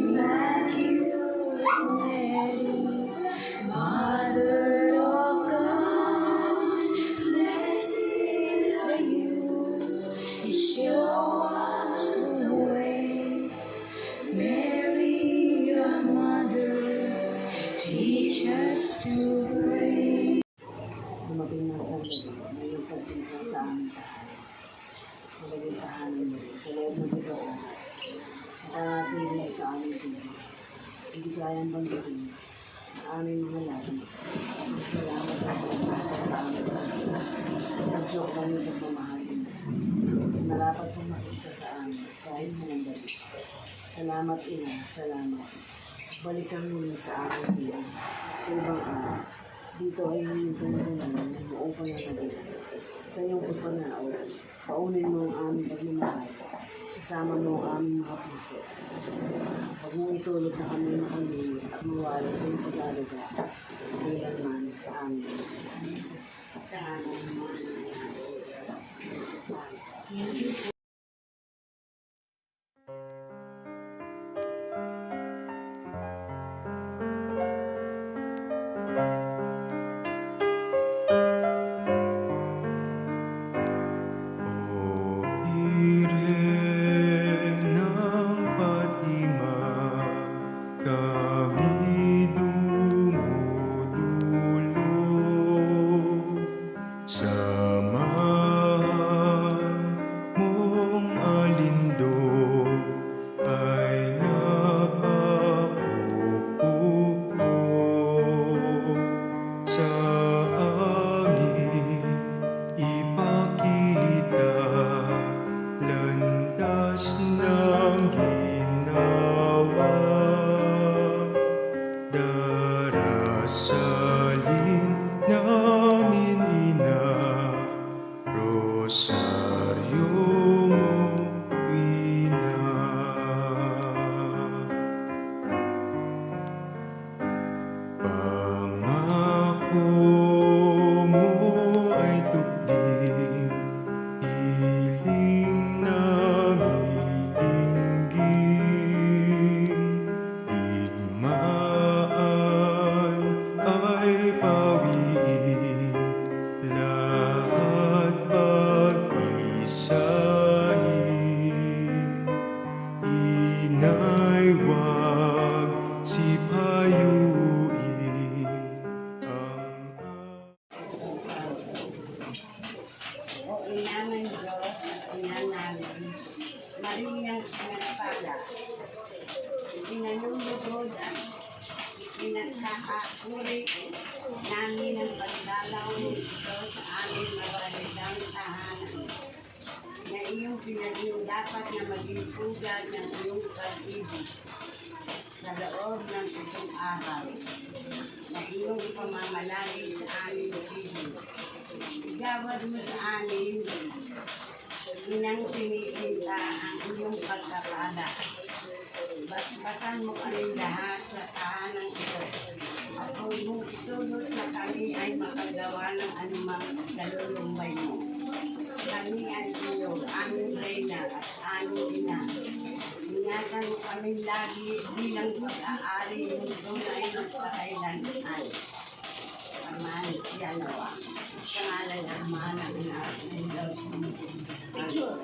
Immaculate Mary, Mother of God, blessed are you. You show us the way. Mary, your mother, teach us to pray. Dumating na sa ngayon pagpisa sa aming tahanan. Malagay tahanan mo sa loob ng ito. Nakatinig sa aming tubig. Hindi kayang banggitin ang aming mga labi. Salamat at salamat sa aming pagpisa. Pag-joke kami pagmamahalin. Narapat kong mag-isa sa amin kahit sinandali. Salamat ina, salamat. Balik kami muli sa aming bilang. Sa ibang araw. Dito ay hindi tumutunan na buong pananalig. Sa iyong pagpanaaw, paunin mo ang aming pagmamahal. Kasama mo ang aming mga puso. Huwag mong itulog na kami makamili at mawala sa iyong pag-alaga. Kailanman. Amen. Sa amin mga darasalin namin ina, rosaryo mo ina. Pangako mo ay tupdin, hiling namin dinggin, digmaan ay pawiin, lahat pag-isahin. Inay wag sipayuin ang O ina ng Diyos at ina namin, Mariang pinagpala, pinanulugod at pinagkakakuri namin ang pagdalaw nito sa aming mabalitang tahanan, na iyong pinaging dapat na maging pugad ng iyong pag-ibig sa loob ng itong araw, na iyong ipamamalagi sa aming ibig. Igawad mo sa amin, inang sinisinta ang iyong pagkakala. Basbasan mo kami lahat sa tahanan ito. At kung mong itulot na kami ay makagawa ng anumang kalulumbay mo. Kami ay iyo, aming reyna at aming ina. Ingatan mo kami lagi bilang pag-aari ng tunay ng pakailanman. Aman siya nawa. Sa ngalan ng Ama ng Anak ng Diyos. Picture.